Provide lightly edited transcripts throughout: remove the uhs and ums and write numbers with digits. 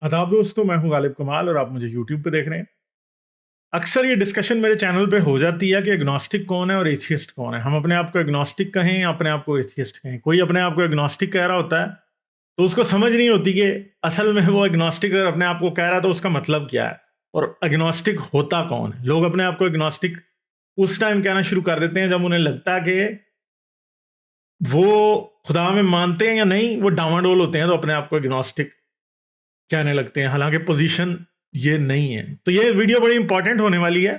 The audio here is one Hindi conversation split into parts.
आदाब दोस्तों, मैं हूं गालिब कमाल और आप मुझे यूट्यूब पे देख रहे हैं। अक्सर ये डिस्कशन मेरे चैनल पे हो जाती है कि एग्नोस्टिक कौन है और एथियस्ट कौन है। हम अपने आप को एग्नोस्टिक कहें या अपने आप को एथियस्ट कहें। कोई अपने आप को एग्नोस्टिक कह रहा होता है तो उसको समझ नहीं होती कि असल में वो एग्नोस्टिक अगर अपने आप को कह रहा है तो उसका मतलब क्या है और एग्नोस्टिक होता कौन है। लोग अपने आप को एग्नोस्टिक उस टाइम कहना शुरू कर देते हैं जब उन्हें लगता है कि वो खुदा में मानते हैं या नहीं, वो डामाडोल होते हैं तो अपने आप को एग्नोस्टिक कहने लगते हैं, हालांकि पोजीशन ये नहीं है। तो ये वीडियो बड़ी इंपॉर्टेंट होने वाली है,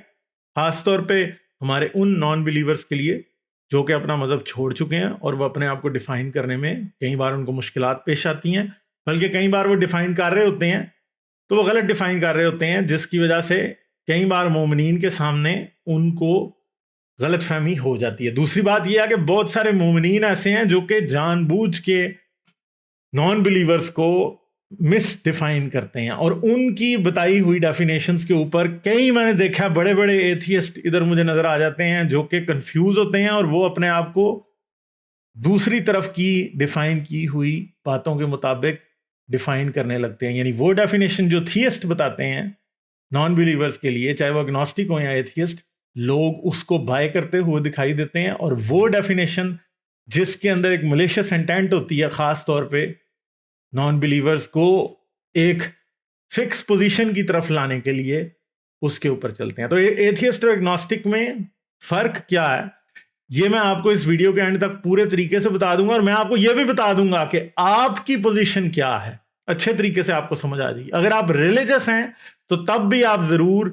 खासतौर पे हमारे उन नॉन बिलीवर्स के लिए जो कि अपना मज़हब छोड़ चुके हैं और वो अपने आप को डिफाइन करने में कई बार उनको मुश्किलात पेश आती हैं, बल्कि कई बार वो डिफाइन कर रहे होते हैं तो वो गलत डिफाइन कर रहे होते हैं, जिसकी वजह से कई बार मोमिनीन के सामने उनको गलत फहमी हो जाती है। दूसरी बात यह है कि बहुत सारे मोमिनीन ऐसे हैं जो कि जानबूझ के नॉन बिलीवर्स को मिस डिफाइन करते हैं और उनकी बताई हुई डेफिनेशंस के ऊपर कई मैंने देखा बड़े बड़े एथियस्ट इधर मुझे नजर आ जाते हैं जो कि कंफ्यूज होते हैं और वो अपने आप को दूसरी तरफ की डिफाइन की हुई बातों के मुताबिक डिफाइन करने लगते हैं। यानी वो डेफिनेशन जो थियस्ट बताते हैं नॉन बिलीवर्स के लिए, चाहे वो एग्नोस्टिक हो या एथियस्ट, लोग उसको बाय करते हुए दिखाई देते हैं। और वो डेफिनेशन जिसके अंदर एक मलिशियस इंटेंट होती है, खास तौर पे नॉन बिलीवर्स को एक फिक्स पोजीशन की तरफ लाने के लिए उसके ऊपर चलते हैं। तो एथियस्ट और एग्नोस्टिक में फर्क क्या है ये मैं आपको इस वीडियो के एंड तक पूरे तरीके से बता दूंगा और मैं आपको यह भी बता दूंगा कि आपकी पोजीशन क्या है, अच्छे तरीके से आपको समझ आ जाएगी। अगर आप रिलीजियस हैं तो तब भी आप जरूर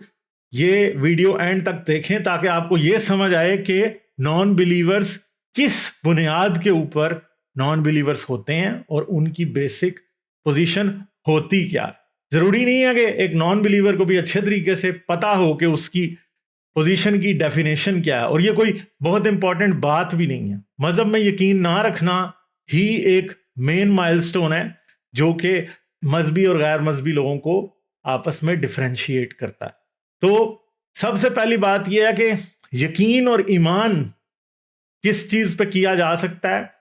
ये वीडियो एंड तक देखें ताकि आपको यह समझ आए कि नॉन बिलीवर्स किस बुनियाद के ऊपर नॉन बिलीवर्स होते हैं और उनकी बेसिक पोजीशन होती क्या। जरूरी नहीं है कि एक नॉन बिलीवर को भी अच्छे तरीके से पता हो कि उसकी पोजीशन की डेफिनेशन क्या है, और ये कोई बहुत इंपॉर्टेंट बात भी नहीं है। मजहब में यकीन ना रखना ही एक मेन माइलस्टोन है जो कि मजहबी और गैर मजहबी लोगों को आपस में डिफरेंशिएट करता है। तो सबसे पहली बात यह है कि यकीन और ईमान किस चीज पे किया जा सकता है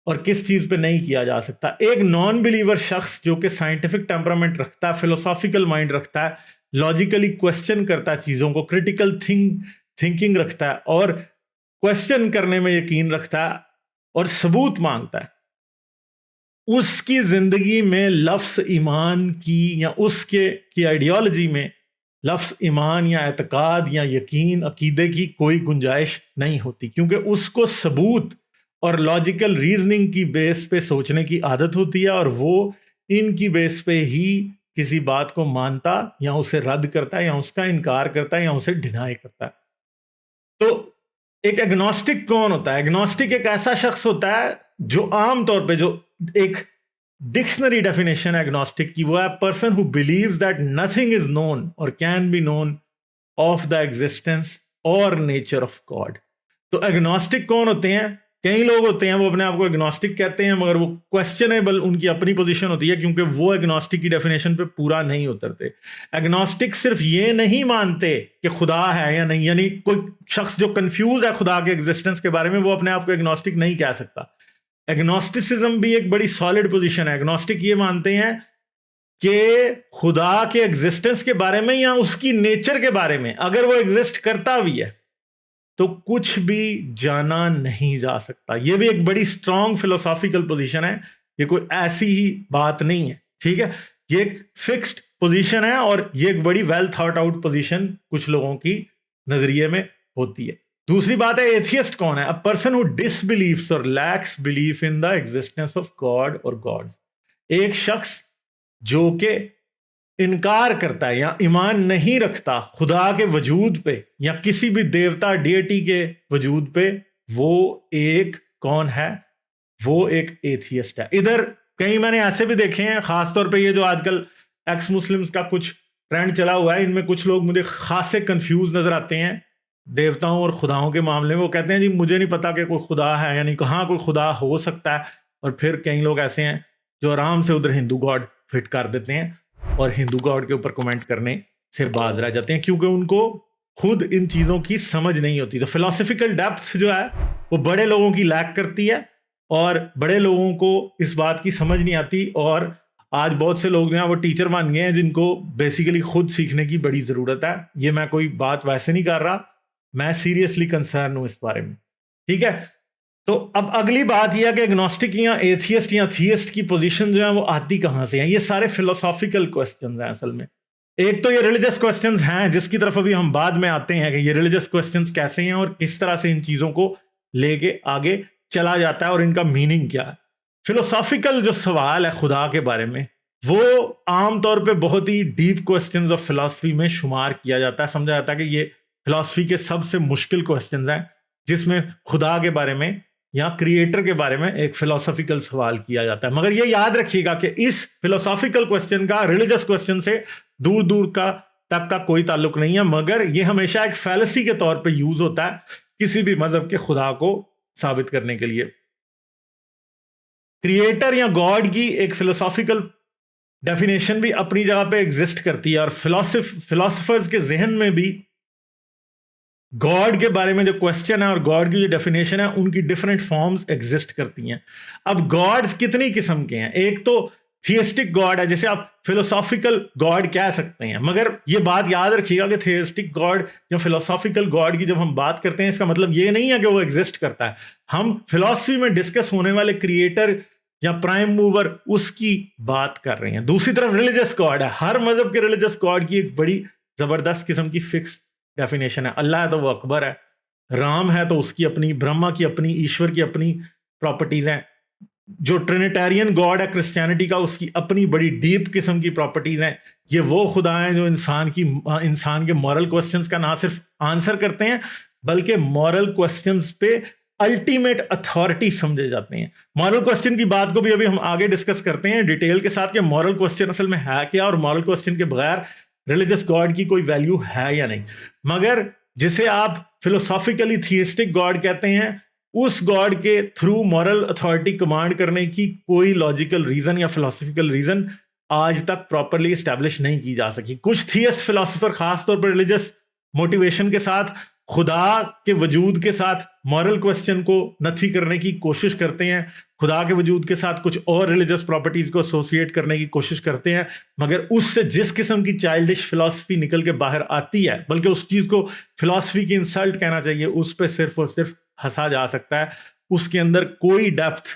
और किस चीज पे नहीं किया जा सकता। एक नॉन बिलीवर शख्स जो कि साइंटिफिक टेम्परामेंट रखता है, फिलोसॉफिकल माइंड रखता है, लॉजिकली क्वेश्चन करता है चीजों को, क्रिटिकल थिंकिंग रखता है और क्वेश्चन करने में यकीन रखता है और सबूत मांगता है, उसकी जिंदगी में लफ्ज ईमान की या उसके की आइडियोलॉजी में लफ्ज ईमान या एतकाद या यकीन अकीदे की कोई गुंजाइश नहीं होती, क्योंकि उसको सबूत और लॉजिकल रीजनिंग की बेस पे सोचने की आदत होती है और वो इनकी बेस पे ही किसी बात को मानता या उसे रद्द करता है या उसका इनकार करता है या उसे डिनाई करता है। तो एक एग्नोस्टिक कौन होता है? एग्नोस्टिक एक ऐसा शख्स होता है जो आमतौर पे, जो एक डिक्शनरी डेफिनेशन है एग्नोस्टिक की, वो है person who believes that nothing is known और can be known of the existence और नेचर ऑफ गॉड। तो एग्नोस्टिक कौन होते हैं? कई लोग होते हैं वो अपने आप को एग्नोस्टिक कहते हैं, मगर वो क्वेश्चनेबल उनकी अपनी पोजीशन होती है क्योंकि वो एग्नोस्टिक की डेफिनेशन पे पूरा नहीं उतरते। एग्नोस्टिक सिर्फ ये नहीं मानते कि खुदा है या नहीं, यानी कोई शख्स जो कंफ्यूज है खुदा के एग्जिस्टेंस के बारे में वो अपने आप को एग्नोस्टिक नहीं कह सकता। एग्नोस्टिसिज्म भी एक बड़ी सॉलिड पोजीशन है। एग्नोस्टिक ये मानते हैं कि खुदा के एग्जिस्टेंस के बारे में या उसकी नेचर के बारे में अगर वो एग्जिस्ट करता भी है तो कुछ भी जाना नहीं जा सकता। यह भी एक बड़ी स्ट्रॉन्ग फिलोसॉफिकल पोजीशन है, ये कोई ऐसी ही बात नहीं है, ठीक है। ये एक फिक्स्ड पोजीशन है और ये एक बड़ी वेल थॉट आउट पोजीशन कुछ लोगों की नजरिए में होती है। दूसरी बात है एथियस्ट कौन है? अ पर्सन हु डिसबिलीव्स और lakhs belief in the existence of God और गॉड्स। एक शख्स जो कि इनकार करता है या ईमान नहीं रखता खुदा के वजूद पे या किसी भी देवता डियटी के वजूद पे, वो एक कौन है? वो एक एथियस्ट है। इधर कई मैंने ऐसे भी देखे हैं, खासतौर पे ये जो आजकल एक्स मुस्लिम्स का कुछ ट्रेंड चला हुआ है, इनमें कुछ लोग मुझे खासे कंफ्यूज नजर आते हैं देवताओं और खुदाओं के मामले में। वो कहते हैं जी मुझे नहीं पता कि कोई खुदा है, यानी कहाँ कोई खुदा हो सकता है। और फिर कई लोग ऐसे हैं जो आराम से उधर हिंदू गॉड फिट कर देते हैं और हिंदू गॉड के ऊपर कमेंट करने से बाज रह जाते हैं क्योंकि उनको खुद इन चीज़ों की समझ नहीं होती। तो फिलोसफिकल डेप्थ जो है वो बड़े लोगों की लैक करती है और बड़े लोगों को इस बात की समझ नहीं आती और आज बहुत से लोग जो हैं वो टीचर बन गए हैं जिनको बेसिकली खुद सीखने की बड़ी ज़रूरत है। ये मैं कोई बात वैसे नहीं कर रहा, मैं सीरियसली कंसर्न हूं इस बारे में, ठीक है। तो अब अगली बात यह है कि एग्नोस्टिक या एथियस्ट या थियस्ट की पोजीशन जो है वो आती कहां से है। ये सारे फिलोसॉफिकल क्वेश्चंस हैं असल में। एक तो ये रिलीजियस क्वेश्चंस हैं जिसकी तरफ अभी हम बाद में आते हैं कि ये रिलीजियस क्वेश्चंस कैसे हैं और किस तरह से इन चीजों को लेके आगे चला जाता है और इनका मीनिंग क्या है। फिलोसॉफिकल जो सवाल है खुदा के बारे में, वो आमतौर पे बहुत ही डीप क्वेश्चंस ऑफ फिलॉसफी में शुमार किया जाता है। समझा जाता है कि ये फिलॉसफी के सबसे मुश्किल क्वेश्चंस हैं जिसमें खुदा के बारे में या क्रिएटर के बारे में एक फिलोसॉफिकल सवाल किया जाता है। मगर ये याद रखिएगा कि इस फिलोसॉफिकल क्वेश्चन का रिलीजियस क्वेश्चन से दूर दूर का तक का कोई ताल्लुक नहीं है, मगर ये हमेशा एक फैलेसी के तौर पे यूज होता है किसी भी मजहब के खुदा को साबित करने के लिए। क्रिएटर या गॉड की एक फिलोसॉफिकल डेफिनेशन भी अपनी जगह पे एग्जिस्ट करती है और फिलोसफर्स के जहन में भी गॉड के बारे में जो क्वेश्चन है और गॉड की जो डेफिनेशन है उनकी डिफरेंट फॉर्म्स एग्जिस्ट करती हैं। अब गॉड्स कितनी किस्म के हैं? एक तो थियस्टिक गॉड है, जिसे आप फिलोसॉफिकल गॉड कह सकते हैं, मगर ये बात याद रखिएगा कि थियस्टिक गॉड या फिलोसॉफिकल गॉड की जब हम बात करते हैं इसका मतलब ये नहीं है कि वो एग्जिस्ट करता है। हम फिलोसफी में डिस्कस होने वाले क्रिएटर या प्राइम मूवर उसकी बात कर रहे हैं। दूसरी तरफ रिलीजियस गॉड है। हर मजहब के रिलीजियस गॉड की एक बड़ी जबरदस्त किस्म की फिक्स डेफिनेशन है। अल्लाह है तो वो अकबर है, राम है तो उसकी अपनी, ब्रह्मा की अपनी, ईश्वर की अपनी प्रॉपर्टीज हैं। जो ट्रिनिटेरियन गॉड है क्रिश्चियनिटी का, उसकी अपनी बड़ी डीप किस्म की प्रॉपर्टीज हैं। ये वो खुदा हैं जो इंसान के मॉरल क्वेश्चंस का ना सिर्फ आंसर करते हैं बल्कि मॉरल क्वेश्चंस पे अल्टीमेट अथॉरिटी समझे जाते हैं। मॉरल क्वेश्चन की बात को भी अभी हम आगे डिस्कस करते हैं डिटेल के साथ कि मॉरल क्वेश्चन असल में है क्या और मॉरल क्वेश्चन के बगैर रिलीजियस गॉड की कोई वैल्यू है या नहीं। मगर जिसे आप फिलोसॉफिकली थियस्टिक गॉड कहते हैं, उस गॉड के थ्रू मॉरल अथॉरिटी कमांड करने की कोई लॉजिकल रीजन या फिलोसॉफिकल रीजन आज तक प्रॉपरली एस्टैब्लिश नहीं की जा सकी। कुछ थियस्ट फिलोसोफर खासतौर पर रिलीजियस मोटिवेशन के साथ, खुदा के वजूद के साथ मॉरल क्वेश्चन को नथी करने की कोशिश करते हैं, खुदा के वजूद के साथ कुछ और रिलीजियस प्रॉपर्टीज को एसोसिएट करने की कोशिश करते हैं, मगर उससे जिस किस्म की चाइल्डिश फिलॉसफी निकल के बाहर आती है, बल्कि उस चीज को फिलॉसफी की इंसल्ट कहना चाहिए, उस पर सिर्फ और सिर्फ हंसा जा सकता है। उसके अंदर कोई डेप्थ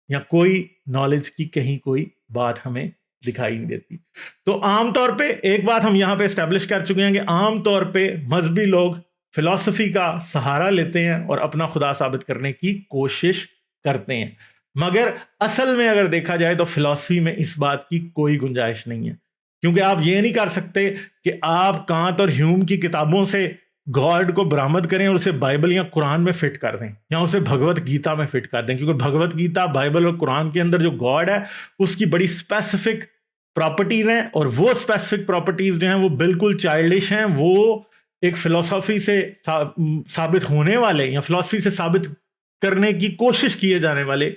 या कोई नॉलेज की कहीं कोई बात हमें दिखाई नहीं देती। तो आमतौर पे एक बात हम यहां पे एस्टेब्लिश कर चुके हैं कि आमतौर पे मजहबी लोग फिलॉसफी का सहारा लेते हैं और अपना खुदा साबित करने की कोशिश करते हैं, मगर असल में अगर देखा जाए तो फिलॉसफी में इस बात की कोई गुंजाइश नहीं है। क्योंकि आप ये नहीं कर सकते कि आप कांट और ह्यूम की किताबों से गॉड को बरामद करें और उसे बाइबल या कुरान में फिट कर दें या उसे भगवत गीता में फिट कर दें, क्योंकि भगवत गीता, बाइबल और कुरान के अंदर जो गॉड है उसकी बड़ी स्पेसिफिक प्रॉपर्टीज हैं और वो स्पेसिफिक प्रॉपर्टीज जो हैं वो बिल्कुल चाइल्डिश हैं। वो एक फिलोसफी से साबित होने वाले या फिलोसफी से साबित करने की कोशिश किए जाने वाले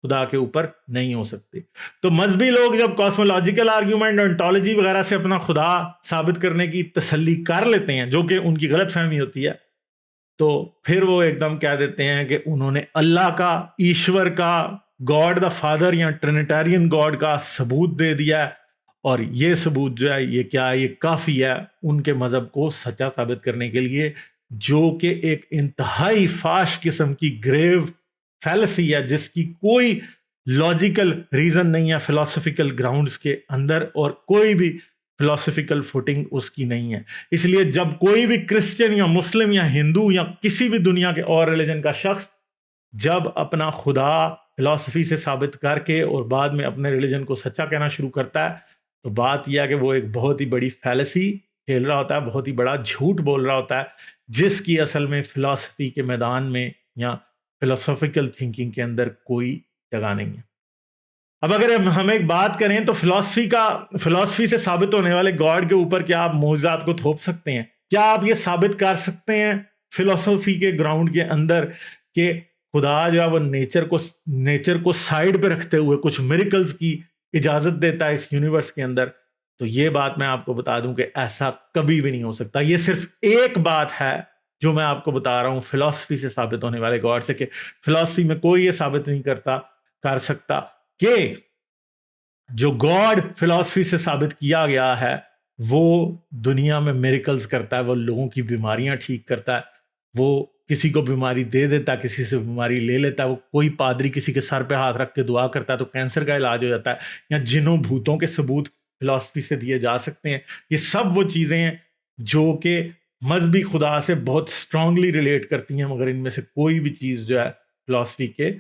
खुदा के ऊपर नहीं हो सकते। तो मजहबी लोग जब कॉस्मोलॉजिकल आर्ग्यूमेंट और ऑन्टोलॉजी वगैरह से अपना खुदा साबित करने की तसल्ली कर लेते हैं, जो कि उनकी गलत फहमी होती है, तो फिर वो एकदम कह देते हैं कि उन्होंने अल्लाह का, ईश्वर का, गॉड द फादर या ट्रिनिटेरियन गॉड का सबूत दे दिया है और ये सबूत जो है ये क्या है, ये काफ़ी है उनके मज़हब को सच्चा साबित करने के लिए, जो कि एक इंतहाई फाश किस्म की ग्रेव फैलेसी है जिसकी कोई लॉजिकल रीज़न नहीं है फिलोसफिकल ग्राउंड्स के अंदर और कोई भी फिलोसफिकल फुटिंग उसकी नहीं है। इसलिए जब कोई भी क्रिश्चियन या मुस्लिम या हिंदू या किसी भी दुनिया के और रिलीजन का शख्स जब अपना खुदा फिलॉसफी से साबित करके और बाद में अपने रिलीजन को सच्चा कहना शुरू करता है, तो बात यह है कि वो एक बहुत ही बड़ी फैलेसी खेल रहा होता है, बहुत ही बड़ा झूठ बोल रहा होता है, जिसकी असल में फिलॉसफी के मैदान में या फिलोसॉफिकल थिंकिंग के अंदर कोई जगह नहीं है। अब अगर हम एक बात करें तो फिलॉसफी से साबित होने वाले गॉड के ऊपर क्या आप मौजूदात को थोप सकते हैं? क्या आप ये साबित कर सकते हैं फिलॉसफी के ग्राउंड के अंदर कि खुदा जो है वो नेचर को साइड पे रखते हुए कुछ मिरेकल्स की इजाजत देता है इस यूनिवर्स के अंदर? तो ये बात मैं आपको बता दूं कि ऐसा कभी भी नहीं हो सकता। ये सिर्फ एक बात है जो मैं आपको बता रहा हूं फिलॉसफी से साबित होने वाले गॉड से, कि फिलॉसफी में कोई ये साबित नहीं कर सकता कि जो गॉड फिलॉसफी से साबित किया गया है वो दुनिया में मिरेकल्स करता है, वो लोगों की बीमारियां ठीक करता है, वो किसी को बीमारी दे देता है, किसी से बीमारी ले लेता है, वो कोई पादरी किसी के सर पे हाथ रख के दुआ करता है तो कैंसर का इलाज हो जाता है, या जिन्हों भूतों के सबूत फिलॉसफी से दिए जा सकते हैं। ये सब वो चीज़ें हैं जो कि मजहबी खुदा से बहुत स्ट्रांगली रिलेट करती हैं, मगर इनमें से कोई भी चीज़ जो है फिलॉसफी के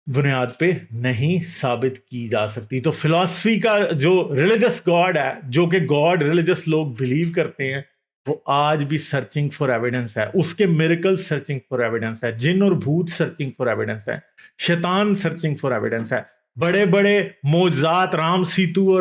बुनियाद पे नहीं साबित की जा सकती। तो फिलॉसफी का जो रिलीजियस गॉड है, जो कि गॉड रिलीजियस लोग बिलीव करते हैं, वो आज भी सर्चिंग फॉर एविडेंस है, उसके मिरेकल सर्चिंग फॉर एविडेंस है, जिन और भूत सर्चिंग फॉर एविडेंस है, शैतान सर्चिंग फॉर एविडेंस है, बड़े बड़े मोजात राम सीतू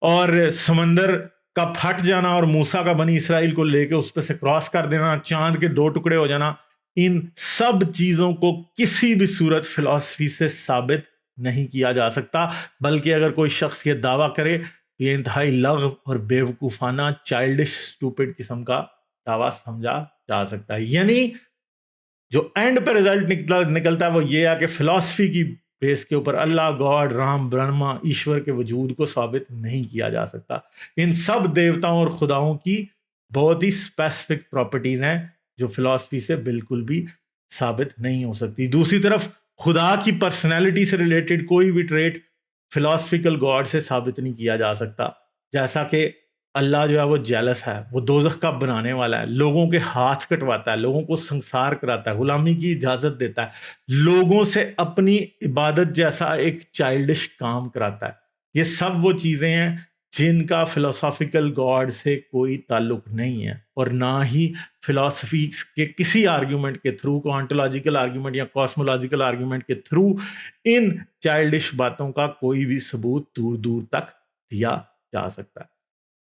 और समंदर का फट जाना और मूसा का बनी इसराइल को लेके उस पर से क्रॉस कर देना, चांद के 2 टुकड़े हो जाना, इन सब चीजों को किसी भी सूरत फिलॉसफी से साबित नहीं किया जा सकता। बल्कि अगर कोई शख्स ये दावा करे तो ये इंतहाई लग़व और बेवकूफाना चाइल्डिश स्टूपिड किस्म का दावा समझा जा सकता है। यानी जो एंड पे रिजल्ट निकलता है वो ये है कि फिलॉसफी की बेस के ऊपर अल्लाह, गॉड, राम, ब्रह्मा, ईश्वर के वजूद को साबित नहीं किया जा सकता। इन सब देवताओं और खुदाओं की बहुत ही स्पेसिफिक प्रॉपर्टीज हैं जो फिलॉसफी से बिल्कुल भी साबित नहीं हो सकती। दूसरी तरफ खुदा की पर्सनैलिटी से रिलेटेड कोई भी ट्रेट फिलॉसफिकल गॉड से साबित नहीं किया जा सकता। जैसा कि अल्लाह जो है वो जेलस है, वो दोज़ख का बनाने वाला है, लोगों के हाथ कटवाता है, लोगों को संसार कराता है, गुलामी की इजाज़त देता है, लोगों से अपनी इबादत जैसा एक चाइल्डिश काम कराता है। ये सब वो चीज़ें हैं जिनका फिलोसॉफिकल गॉड से कोई ताल्लुक नहीं है, और ना ही फिलॉसफी के किसी आर्ग्यूमेंट के थ्रू, ऑन्टोलॉजिकल आर्ग्यूमेंट या कॉस्मोलॉजिकल आर्ग्यूमेंट के थ्रू इन चाइल्डिश बातों का कोई भी सबूत दूर दूर तक दिया जा सकता है।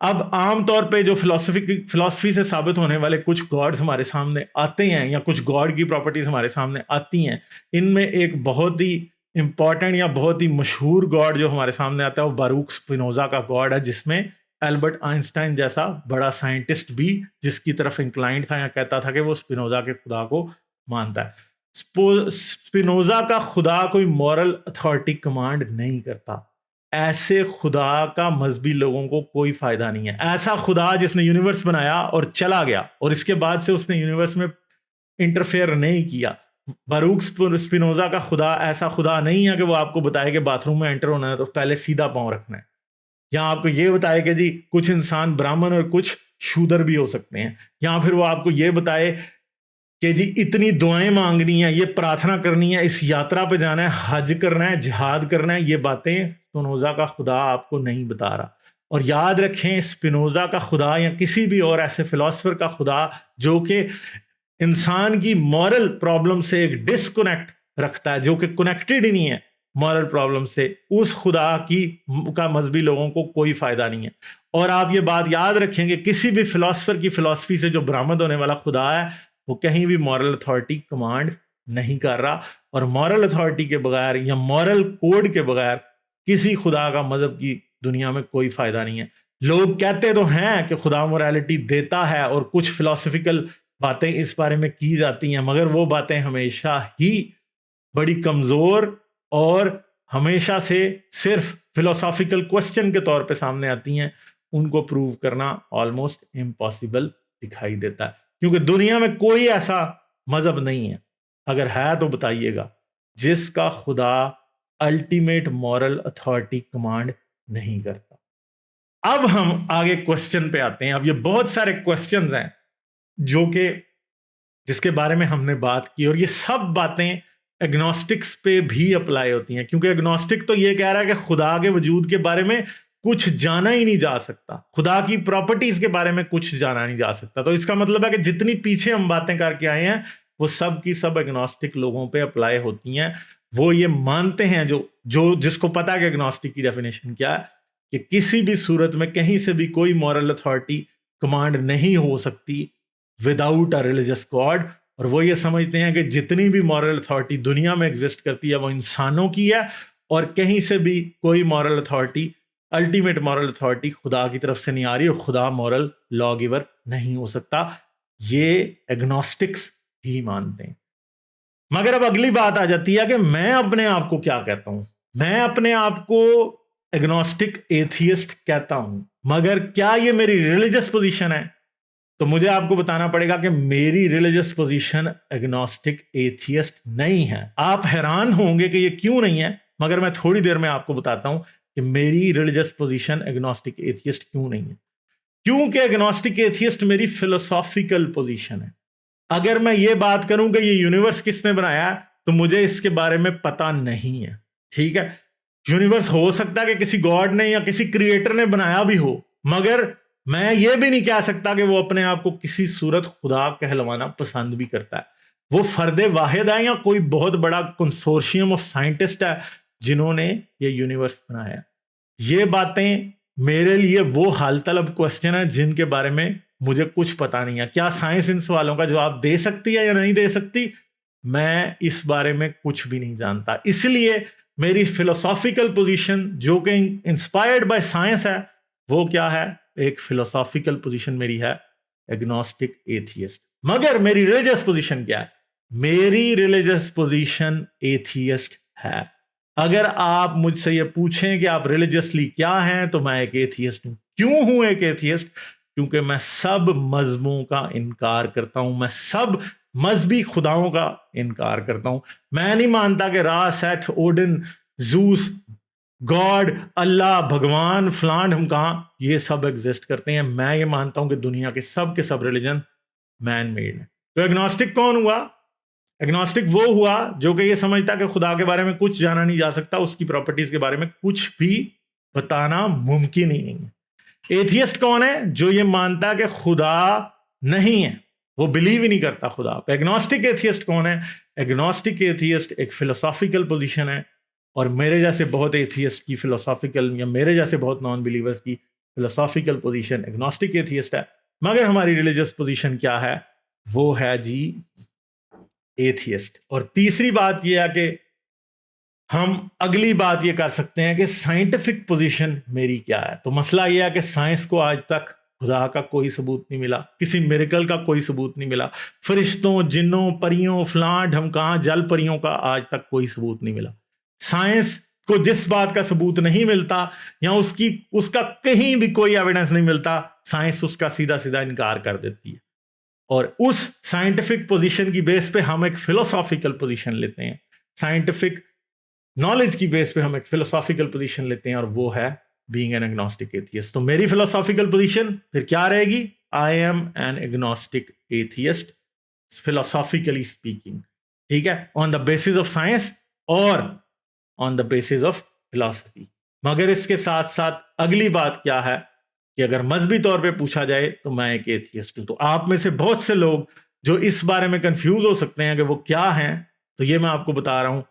अब आम तौर पे जो फिलॉसफी से साबित होने वाले कुछ गॉड्स हमारे सामने आते हैं, या कुछ गॉड की प्रॉपर्टीज हमारे सामने आती हैं, इनमें एक बहुत ही इंपॉर्टेंट या बहुत ही मशहूर गॉड जो हमारे सामने आता है वो बारूक स्पिनोजा का गॉड है, जिसमें एल्बर्ट आइंस्टाइन जैसा बड़ा साइंटिस्ट भी जिसकी तरफ इंक्लाइंड था या कहता था कि वो स्पिनोजा के खुदा को मानता है। स्पिनोजा का खुदा कोई मॉरल अथॉरिटी कमांड नहीं करता। ऐसे खुदा का मजहबी लोगों को कोई फायदा नहीं है। ऐसा खुदा जिसने यूनिवर्स बनाया और चला गया और इसके बाद से उसने यूनिवर्स में इंटरफेयर नहीं किया, बारूक स्पिनोजा का खुदा ऐसा खुदा नहीं है कि वो आपको बताए कि बाथरूम में एंटर होना है तो पहले सीधा पांव रखना है, या आपको ये बताए कि जी कुछ इंसान ब्राह्मण और कुछ शूदर भी हो सकते हैं, या फिर वो आपको ये बताए कि जी इतनी दुआएं मांगनी है, ये प्रार्थना करनी है, इस यात्रा पे जाना है, हज करना है, जिहाद करना है। ये बातें स्पिनोजा का खुदा आपको नहीं बता रहा। और याद रखें, स्पिनोजा का खुदा या किसी भी और ऐसे फिलोसफर का खुदा जो कि इंसान की मॉरल प्रॉब्लम से एक डिस्कनेक्ट रखता है, जो कि कनेक्टेड ही नहीं है मॉरल प्रॉब्लम से, उस खुदा का मजहबी लोगों को कोई फायदा नहीं है। और आप ये बात याद रखेंगे, किसी भी फिलोसफर की फिलॉसफी से जो बरामद होने वाला खुदा है वो कहीं भी मॉरल अथॉरिटी कमांड नहीं कर रहा, और मॉरल अथॉरिटी के बगैर या मॉरल कोड के बगैर किसी खुदा का मजहब की दुनिया में कोई फायदा नहीं है। लोग कहते तो हैं कि खुदा मोरालिटी देता है और कुछ फिलोसफिकल बातें इस बारे में की जाती हैं, मगर वो बातें हमेशा ही बड़ी कमजोर और हमेशा से सिर्फ फिलोसॉफिकल क्वेश्चन के तौर पे सामने आती हैं। उनको प्रूव करना ऑलमोस्ट इम्पॉसिबल दिखाई देता है, क्योंकि दुनिया में कोई ऐसा मजहब नहीं है, अगर है तो बताइएगा, जिसका खुदा अल्टीमेट मॉरल अथॉरिटी कमांड नहीं करता। अब हम आगे क्वेश्चन पे आते हैं। अब ये बहुत सारे क्वेश्चंस हैं जो कि जिसके बारे में हमने बात की, और ये सब बातें एग्नोस्टिक्स पे भी अप्लाई होती हैं, क्योंकि एग्नोस्टिक तो ये कह रहा है कि खुदा के वजूद के बारे में कुछ जाना ही नहीं जा सकता, खुदा की प्रॉपर्टीज के बारे में कुछ जाना नहीं जा सकता। तो इसका मतलब है कि जितनी पीछे हम बातें करके आए हैं वो सब की सब एग्नोस्टिक लोगों पे अप्लाई होती हैं। वो ये मानते हैं, जो जिसको पता है कि एग्नोस्टिक की डेफिनेशन क्या है, कि किसी भी सूरत में कहीं से भी कोई मॉरल अथॉरिटी कमांड नहीं हो सकती विदाउट अ रिलीजियस गॉड। और वो ये समझते हैं कि जितनी भी मॉरल अथॉरिटी दुनिया में एग्जिस्ट करती है वो इंसानों की है, और कहीं से भी कोई moral authority, ultimate moral authority खुदा की तरफ से नहीं आ रही, और खुदा मॉरल लॉ गिवर नहीं हो सकता। ये एग्नोस्टिक्स ही मानते हैं। मगर अब अगली बात आ जाती है कि मैं अपने आप को क्या कहता हूं। मैं अपने आप को एग्नोस्टिक एथियस्ट कहता हूं, मगर क्या ये मेरी रिलीजियस पोजीशन है? तो मुझे आपको बताना पड़ेगा कि मेरी रिलीजियस पोजीशन एग्नोस्टिक एथियस्ट नहीं है। आप हैरान होंगे कि ये क्यों नहीं है, मगर मैं थोड़ी देर में आपको बताता हूं कि मेरी रिलीजियस पोजीशन एग्नोस्टिक एथियस्ट क्यों नहीं है। क्योंकि एग्नोस्टिक एथियस्ट मेरी फिलोसॉफिकल पोजीशन है। अगर मैं ये बात करूं कि ये यूनिवर्स किसने बनाया, तो मुझे इसके बारे में पता नहीं है। ठीक है, यूनिवर्स हो सकता है कि किसी गॉड ने या किसी क्रिएटर ने बनाया भी हो, मगर मैं ये भी नहीं कह सकता कि वो अपने आप को किसी सूरत खुदा कहलवाना पसंद भी करता है। वो फर्दे वाहिद है या कोई बहुत बड़ा कंसोर्शियम ऑफ साइंटिस्ट है जिन्होंने ये यूनिवर्स बनाया। ये बातें मेरे लिए वो हाल तलब क्वेश्चन है जिनके बारे में मुझे कुछ पता नहीं है। क्या साइंस इन सवालों का जवाब दे सकती है या नहीं दे सकती, मैं इस बारे में कुछ भी नहीं जानता। इसलिए मेरी फिलोसॉफिकल पोजीशन जो कि इंस्पायर्ड बाय साइंस है, वो क्या है? एक फिलोसॉफिकल पोजीशन मेरी है एग्नोस्टिक एथियस्ट। मगर मेरी रिलीजियस पोजीशन क्या है? मेरी रिलीजियस पोजीशन एथियस्ट है। अगर आप मुझसे ये पूछें कि आप रिलीजियसली क्या हैं, तो मैं एक एथियस्ट हूं। क्यों हूं एक एथियस्ट? क्योंकि मैं सब मजहबों का इनकार करता हूं, मैं सब मजहबी खुदाओं का इनकार करता हूं। मैं नहीं मानता कि रा, सेठ, ओडिन, जूस, गॉड, अल्लाह, भगवान, फलान हम कहां ये सब एग्जिस्ट करते हैं। मैं ये मानता हूं कि दुनिया के सब रिलीजन मैन मेड है। तो एग्नोस्टिक कौन हुआ? एग्नोस्टिक वो हुआ जो कि ये समझता कि खुदा के बारे में कुछ जाना नहीं जा सकता, उसकी प्रॉपर्टीज के बारे में कुछ भी बताना मुमकिन ही नहीं है। एथियस्ट कौन है? जो ये मानता कि खुदा नहीं है, वो बिलीव ही नहीं करता खुदा पे। एग्नोस्टिक एथियस्ट कौन है? एग्नोस्टिक एथियस्ट एक फिलोसॉफिकल पोजीशन है, और मेरे जैसे बहुत एथियस्ट की फिलोसॉफिकल, या मेरे जैसे बहुत नॉन बिलीवर्स की फिलोसॉफिकल पोजीशन एग्नोस्टिक एथियस्ट है। मगर हमारी रिलीजियस पोजीशन क्या है? वो है जी एथियस्ट। और तीसरी बात यह है कि हम अगली बात ये कर सकते हैं कि साइंटिफिक पोजीशन मेरी क्या है। तो मसला यह है कि साइंस को आज तक खुदा का कोई सबूत नहीं मिला, किसी मिरेकल का कोई सबूत नहीं मिला, फरिश्तों, जिन्नों, परियों, फलां ढमकां, जल परियों का आज तक कोई सबूत नहीं मिला। साइंस को जिस बात का सबूत नहीं मिलता, या उसका कहीं भी कोई एविडेंस नहीं मिलता, साइंस उसका सीधा सीधा इनकार कर देती है। और उस साइंटिफिक पोजीशन की बेस पे हम एक फिलोसॉफिकल पोजीशन लेते हैं, साइंटिफिक नॉलेज की बेस पे हम एक फिलोसॉफिकल पोजीशन लेते हैं, और वो है बीइंग एन एग्नोस्टिक एथियस्ट। तो मेरी फिलोसॉफिकल पोजीशन फिर क्या रहेगी? I am an agnostic atheist philosophically speaking. ठीक है, on the basis of science और on the basis of philosophy. मगर इसके साथ साथ अगली बात क्या है कि अगर मजहबी तौर पे पूछा जाए तो मैं एक एथियस्ट हूं। तो आप में से बहुत से लोग जो इस बारे में कंफ्यूज हो सकते हैं कि वो क्या हैं, तो ये मैं आपको बता रहा हूं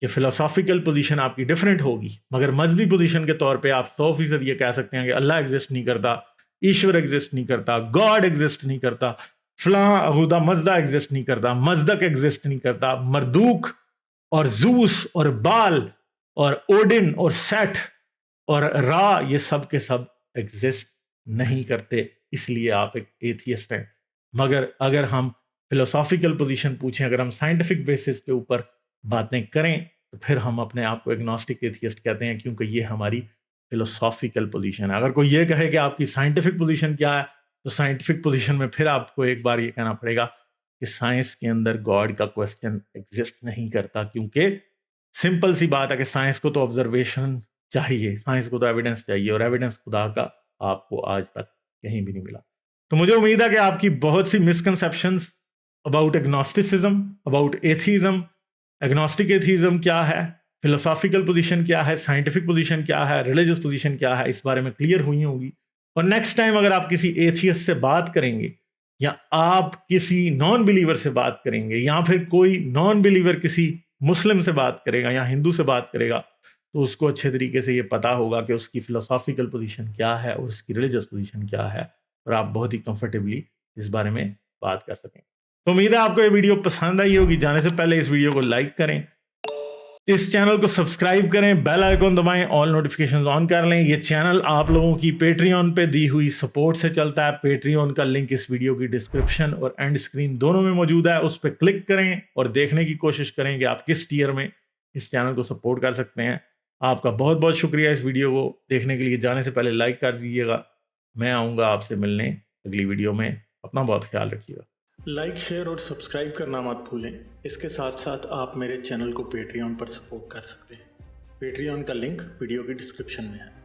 कि फिलोसॉफिकल पोजीशन आपकी डिफरेंट होगी, मगर मजहबी पोजीशन के तौर पे आप 100% ये कह सकते हैं कि अल्लाह एग्जिस्ट नहीं करता, ईश्वर एग्जिस्ट नहीं करता, गॉड एग्जिस्ट नहीं करता, फलां हुदा मजदा एग्जिस्ट नहीं करता, मजदक एग्जिस्ट नहीं करता, मरदूक और जूस और बाल और ओडिन और सेठ और रा, ये सब के सब एग्जिस्ट नहीं करते, इसलिए आप एक एथियस्ट हैं। मगर अगर हम फिलोसॉफिकल पोजीशन पूछें, अगर हम साइंटिफिक बेसिस के ऊपर बातें करें, तो फिर हम अपने आप को एग्नोस्टिक एथियस्ट कहते हैं, क्योंकि ये हमारी फिलोसॉफिकल पोजीशन है। अगर कोई ये कहे कि आपकी साइंटिफिक पोजीशन क्या है, तो साइंटिफिक पोजीशन में फिर आपको एक बार ये कहना पड़ेगा कि साइंस के अंदर गॉड का क्वेश्चन एग्जिस्ट नहीं करता, क्योंकि सिंपल सी बात है कि साइंस को तो ऑब्जर्वेशन चाहिए, साइंस को तो एविडेंस चाहिए, और एविडेंस खुदा का आपको आज तक कहीं भी नहीं मिला। तो मुझे उम्मीद है कि आपकी बहुत सी misconceptions about agnosticism, about atheism, agnostic atheism क्या है, फिलोसॉफिकल पोजीशन क्या है, साइंटिफिक पोजीशन क्या है, रिलीजियस पोजीशन क्या है, इस बारे में क्लियर हुई होगी। और नेक्स्ट टाइम अगर आप किसी एथियस्ट से बात करेंगे, या आप किसी नॉन बिलीवर से बात करेंगे, या फिर कोई नॉन बिलीवर किसी मुस्लिम से बात करेगा या हिंदू से बात करेगा, तो उसको अच्छे तरीके से ये पता होगा कि उसकी फिलोसॉफिकल पोजीशन क्या है और उसकी रिलीजियस पोजीशन क्या है, और आप बहुत ही कंफर्टेबली इस बारे में बात कर सकें। तो उम्मीद है आपको ये वीडियो पसंद आई होगी। जाने से पहले इस वीडियो को लाइक करें, इस चैनल को सब्सक्राइब करें, बेल आइकॉन दबाएं, ऑल नोटिफिकेशंस ऑन कर लें। ये चैनल आप लोगों की पेट्रियन पे दी हुई सपोर्ट से चलता है। पेट्रियन का लिंक इस वीडियो की डिस्क्रिप्शन और एंड स्क्रीन दोनों में मौजूद है, उस पर क्लिक करें और देखने की कोशिश करें कि आप किस टियर में इस चैनल को सपोर्ट कर सकते हैं। आपका बहुत बहुत शुक्रिया इस वीडियो को देखने के लिए। जाने से पहले लाइक कर दीजिएगा। मैं आऊँगा आपसे मिलने अगली वीडियो में। अपना बहुत ख्याल रखिएगा। लाइक, शेयर और सब्सक्राइब करना मत भूलें। इसके साथ साथ आप मेरे चैनल को पेट्रियन पर सपोर्ट कर सकते हैं। पेट्रियन का लिंक वीडियो की डिस्क्रिप्शन में है।